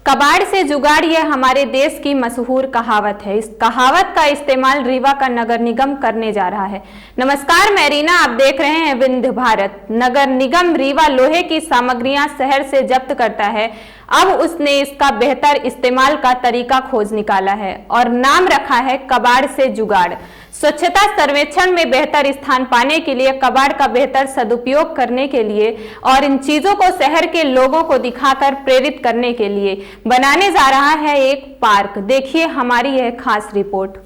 कबाड़ से जुगाड़ यह हमारे देश की मशहूर कहावत है। इस कहावत का इस्तेमाल रीवा का नगर निगम करने जा रहा है। नमस्कार, मैं रीना, आप देख रहे हैं विंध्य भारत। नगर निगम रीवा लोहे की सामग्रियां शहर से जब्त करता है। अब उसने इसका बेहतर इस्तेमाल का तरीका खोज निकाला है और नाम रखा है कबाड़ से जुगाड़। स्वच्छता सर्वेक्षण में बेहतर स्थान पाने के लिए, कबाड़ का बेहतर सदुपयोग करने के लिए और इन चीजों को शहर के लोगों को दिखाकर प्रेरित करने के लिए बनाने जा रहा है एक पार्क। देखिए हमारी यह खास रिपोर्ट।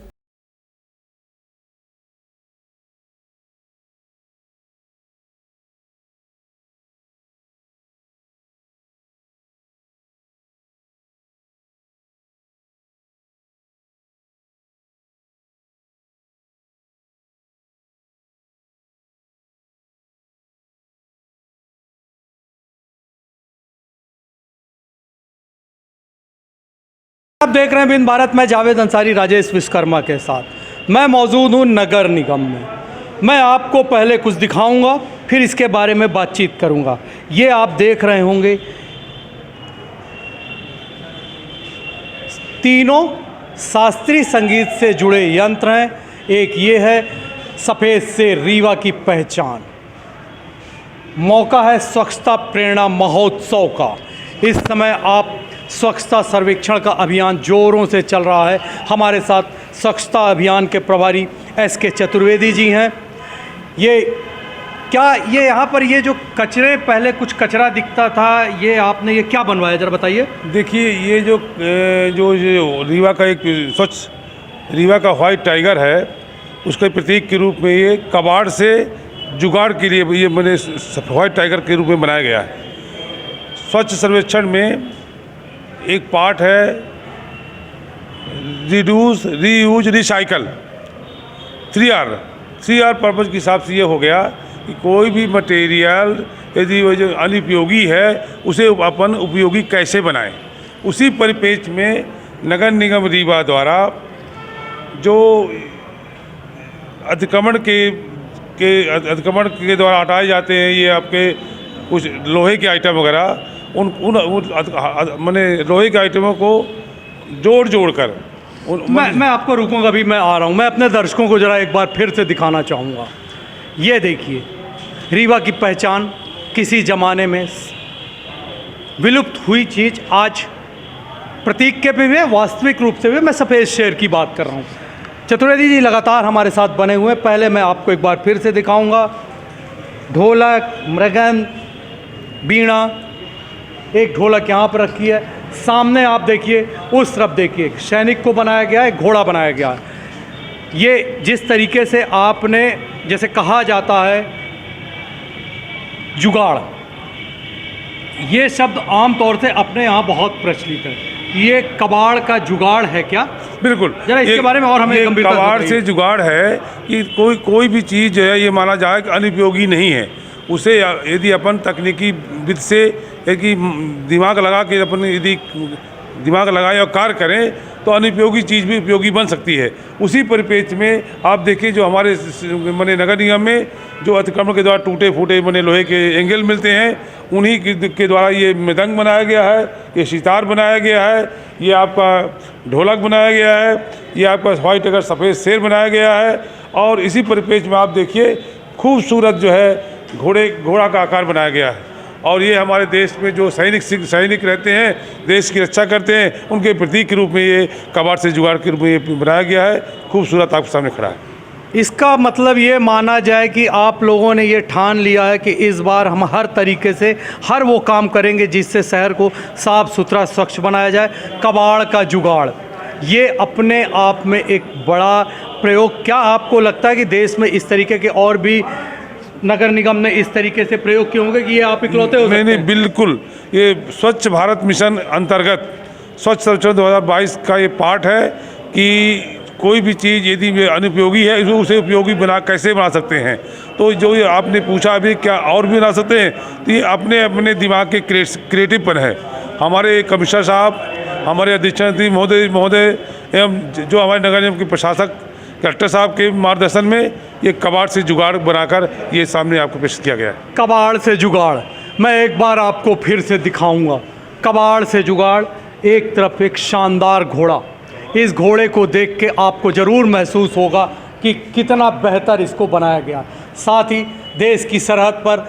आप देख रहे हैं विंध्य भारत में जावेद अंसारी राजेश विश्वकर्मा के साथ। मैं मौजूद हूँ नगर निगम में। मैं आपको पहले कुछ दिखाऊंगा, फिर इसके बारे में बातचीत करूंगा। ये आप देख रहे होंगे तीनों शास्त्रीय संगीत से जुड़े यंत्र हैं। एक ये है सफ़ेद से रीवा की पहचान। मौका है स्वच्छता प्रेरणा महोत्सव का। इस समय आप स्वच्छता सर्वेक्षण का अभियान जोरों से चल रहा है। हमारे साथ स्वच्छता अभियान के प्रभारी SK चतुर्वेदी जी हैं। ये यहाँ पर ये जो कचरे, पहले कुछ कचरा दिखता था, ये आपने ये क्या बनवाया, ज़रा बताइए। देखिए, ये जो रीवा का एक स्वच्छ रीवा का व्हाइट टाइगर है, उसके प्रतीक के रूप में ये कबाड़ से जुगाड़ के लिए ये मैंने व्हाइट टाइगर के रूप में बनाया गया है। स्वच्छ सर्वेक्षण में एक पार्ट है reduce, reuse, recycle, 3R purpose के हिसाब से ये हो गया कि कोई भी मटेरियल यदि वो जो अनुपयोगी है उसे अपन उपयोगी कैसे बनाएं। उसी परिप्रेक्ष्य में नगर निगम रीवा द्वारा जो अतिक्रमण के द्वारा हटाए जाते हैं, ये आपके कुछ लोहे के आइटम वगैरह, मैंने लोहे के आइटमों को जोड़ कर मैं आपको रुकूंगा, अभी मैं आ रहा हूँ। मैं अपने दर्शकों को ज़रा एक बार फिर से दिखाना चाहूँगा। ये देखिए, रीवा की पहचान, किसी ज़माने में विलुप्त हुई चीज़ आज प्रतीक के भी है, वास्तविक रूप से भी। मैं सफ़ेद शेर की बात कर रहा हूँ। चतुर्वेदी जी लगातार हमारे साथ बने हुए। पहले मैं आपको एक बार फिर से दिखाऊँगा ढोलक, मृदंग, बीणा। एक ढोलक यहाँ पर रखी है, सामने आप देखिए, उस तरफ देखिए, सैनिक को बनाया गया है, घोड़ा बनाया गया है। ये जिस तरीके से आपने, जैसे कहा जाता है जुगाड़, ये शब्द आम तौर से अपने यहाँ बहुत प्रचलित है। ये कबाड़ का जुगाड़ है क्या? बिल्कुल, जरा इसके बारे में और हमें गंभीरता से कबाड़ से जुगाड़ है कि कोई भी चीज़ जो है ये माना जाए कि अनुपयोगी नहीं है। उसे यदि अपन तकनीकी विधि से यदि दिमाग लगा के अपन यदि दिमाग लगाए और कार्य करें तो अनुपयोगी चीज़ भी उपयोगी बन सकती है। उसी परिप्रेक्ष्य में आप देखिए, जो हमारे मैंने नगर निगम में जो अतिक्रमण के द्वारा टूटे फूटे मैंने लोहे के एंगल मिलते हैं, उन्हीं के द्वारा ये मृदंग बनाया गया है, ये सितार बनाया गया है, ये आपका ढोलक बनाया गया है, ये आपका व्हाइट टाइगर सफ़ेद शेर बनाया गया है। और इसी परिप्रेक्ष्य में आप देखिए, खूबसूरत जो है घोड़ा का आकार बनाया गया है। और ये हमारे देश में जो सैनिक रहते हैं, देश की रक्षा करते हैं, उनके प्रतीक के रूप में ये कबाड़ से जुगाड़ के रूप में ये बनाया गया है। खूबसूरत आपके सामने खड़ा है। इसका मतलब ये माना जाए कि आप लोगों ने ये ठान लिया है कि इस बार हम हर तरीके से हर वो काम करेंगे जिससे शहर को साफ़ सुथरा स्वच्छ बनाया जाए। कबाड़ का जुगाड़ ये अपने आप में एक बड़ा प्रयोग। क्या आपको लगता है कि देश में इस तरीके के और भी नगर निगम ने इस तरीके से प्रयोग किए होंगे कि ये आप इकलौते हो सकते हैं? नहीं, बिल्कुल। ये स्वच्छ भारत मिशन अंतर्गत स्वच्छ सर्वेक्षण 2022 का ये पार्ट है कि कोई भी चीज़ यदि अनुपयोगी है उसे उपयोगी कैसे बना सकते हैं। तो जो ये आपने पूछा अभी, क्या और भी बना सकते हैं, तो ये अपने दिमाग के क्रिएटिवपन है। हमारे कमिश्नर साहब, हमारे अधीक्षण महोदय एवं जो हमारे नगर निगम के प्रशासक कलेक्टर साहब के मार्गदर्शन में ये कबाड़ से जुगाड़ बनाकर ये सामने आपको पेश किया गया है। कबाड़ से जुगाड़ मैं एक बार आपको फिर से दिखाऊंगा। कबाड़ से जुगाड़ एक तरफ एक शानदार घोड़ा, इस घोड़े को देख के आपको ज़रूर महसूस होगा कि कितना बेहतर इसको बनाया गया। साथ ही देश की सरहद पर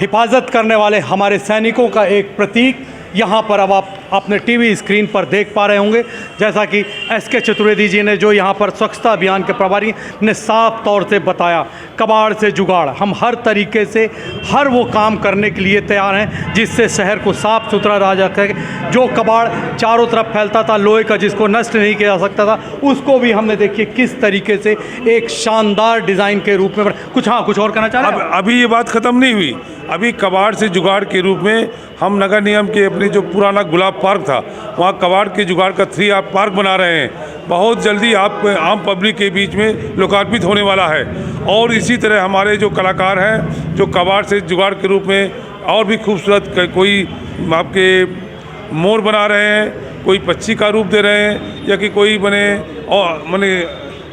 हिफाजत करने वाले हमारे सैनिकों का एक प्रतीक यहाँ पर अब आप अपने टीवी स्क्रीन पर देख पा रहे होंगे। जैसा कि एस.के. चतुर्वेदी जी ने, जो यहाँ पर स्वच्छता अभियान के प्रभारी, ने साफ तौर से बताया, कबाड़ से जुगाड़, हम हर तरीके से हर वो काम करने के लिए तैयार हैं जिससे शहर को साफ़ सुथरा रहा जा सके। जो कबाड़ चारों तरफ फैलता था लोहे का, जिसको नष्ट नहीं किया जा सकता था, उसको भी हमने देखिए किस तरीके से एक शानदार डिज़ाइन के रूप में कुछ और कहना चाह रहे हैं। अभी ये बात ख़त्म नहीं हुई। अभी कबाड़ से जुगाड़ के रूप में हम नगर निगम के अपने जो पुराना गुलाब पार्क था, वहाँ कबाड़ के जुगाड़ का 3R पार्क बना रहे हैं। बहुत जल्दी आप आम पब्लिक के बीच में लोकार्पित होने वाला है। और इसी तरह हमारे जो कलाकार हैं, जो कबाड़ से जुगाड़ के रूप में और भी खूबसूरत, कोई आपके मोर बना रहे हैं, कोई पक्षी का रूप दे रहे हैं, या कि कोई मने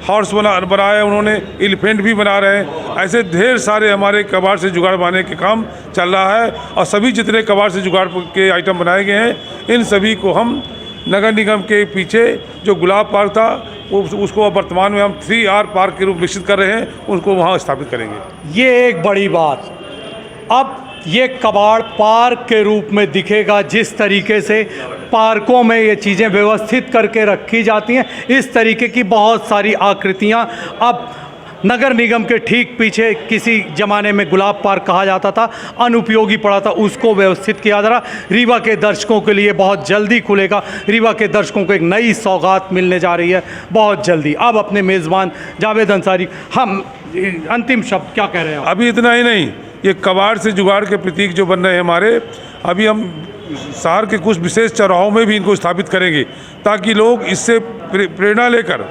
हॉर्स बनाया है उन्होंने, एलिफेंट भी बना रहे हैं। ऐसे ढेर सारे हमारे कबाड़ से जुगाड़ बनाने के काम चल रहा है। और सभी जितने कबाड़ से जुगाड़ के आइटम बनाए गए हैं, इन सभी को हम नगर निगम के पीछे जो गुलाब पार्क था उसको वर्तमान में हम 3R पार्क के रूप विकसित कर रहे हैं, उसको वहाँ स्थापित करेंगे। ये एक बड़ी बात, अब ये कबाड़ पार्क के रूप में दिखेगा। जिस तरीके से पार्कों में ये चीज़ें व्यवस्थित करके रखी जाती हैं, इस तरीके की बहुत सारी आकृतियाँ अब नगर निगम के ठीक पीछे, किसी ज़माने में गुलाब पार्क कहा जाता था, अनुपयोगी पड़ा था, उसको व्यवस्थित किया जा रहा। रीवा के दर्शकों के लिए बहुत जल्दी खुलेगा। रीवा के दर्शकों को एक नई सौगात मिलने जा रही है बहुत जल्दी। अब अपने मेज़बान जावेद अंसारी, हम अंतिम शब्द क्या कह रहे हैं? अभी इतना ही नहीं, ये कबाड़ से जुगाड़ के प्रतीक जो बन रहे हैं हमारे, अभी हम शहर के कुछ विशेष चौराहों में भी इनको स्थापित करेंगे, ताकि लोग इससे प्रेरणा लेकर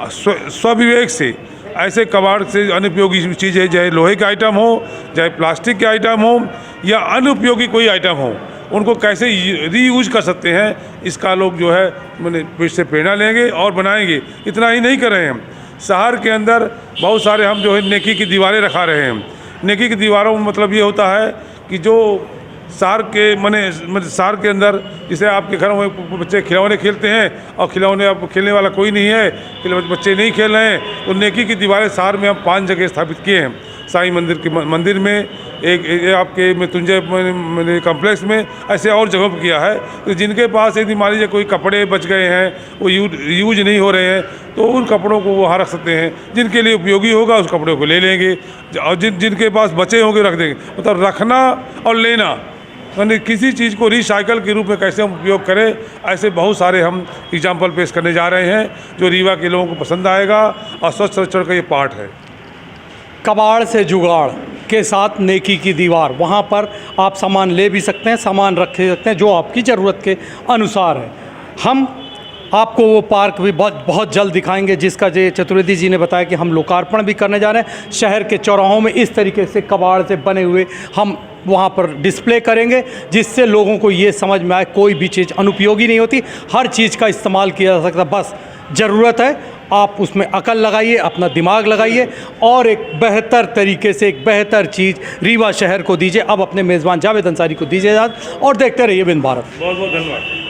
स्वविवेक से ऐसे कबाड़ से अनुपयोगी चीज़ें, चाहे लोहे के आइटम हो, चाहे प्लास्टिक के आइटम हो, या अनुपयोगी कोई आइटम हो, उनको कैसे रीयूज कर सकते हैं, इसका लोग जो है मैंने से प्रेरणा लेंगे और बनाएंगे। इतना ही नहीं कर रहे हैं, शहर के अंदर बहुत सारे हम जो है नेकी की दीवारें रखा रहे हैं। नेकी की दीवारों में मतलब ये होता है कि जो शहर के शहर के अंदर, जैसे आपके घरों में बच्चे खिलौने खेलते हैं और खिलौने अब खेलने वाला कोई नहीं है, बच्चे नहीं खेल रहे हैं, तो नेकी की दीवारें शहर में हम 5 जगह स्थापित किए हैं। साईं मंदिर के मंदिर में, एक आपके मृत्युंजय कॉम्प्लेक्स में, ऐसे और जगहों पर किया है। तो जिनके पास यदि मान लीजिए कोई कपड़े बच गए हैं, वो यूज नहीं हो रहे हैं, तो उन कपड़ों को वहाँ रख सकते हैं। जिनके लिए उपयोगी होगा उस कपड़ों को ले लेंगे, और जिनके पास बचे होंगे रख देंगे। मतलब रखना और लेना, यानी किसी चीज़ को रिसाइकल के रूप में कैसे हम उपयोग करें, ऐसे बहुत सारे हम एग्जाम्पल पेश करने जा रहे हैं, जो रीवा के लोगों को पसंद आएगा। और स्वच्छ सर्वेक्षण का ये पार्ट है। कबाड़ से जुगाड़ के साथ नेकी की दीवार, वहाँ पर आप सामान ले भी सकते हैं, सामान रख सकते हैं जो आपकी ज़रूरत के अनुसार है। हम आपको वो पार्क भी बहुत जल्द दिखाएंगे, जिसका जो चतुर्वेदी जी ने बताया कि हम लोकार्पण भी करने जा रहे हैं। शहर के चौराहों में इस तरीके से कबाड़ से बने हुए हम वहाँ पर डिस्प्ले करेंगे, जिससे लोगों को ये समझ में आए कोई भी चीज़ अनुपयोगी नहीं होती, हर चीज़ का इस्तेमाल किया जा सकता। बस ज़रूरत है आप उसमें अकल लगाइए, अपना दिमाग लगाइए और एक बेहतर तरीके से एक बेहतर चीज़ रीवा शहर को दीजिए। अब अपने मेज़बान जावेद अंसारी को दीजिए इजाज़त और देखते रहिए विंध्य भारत। बहुत बहुत धन्यवाद।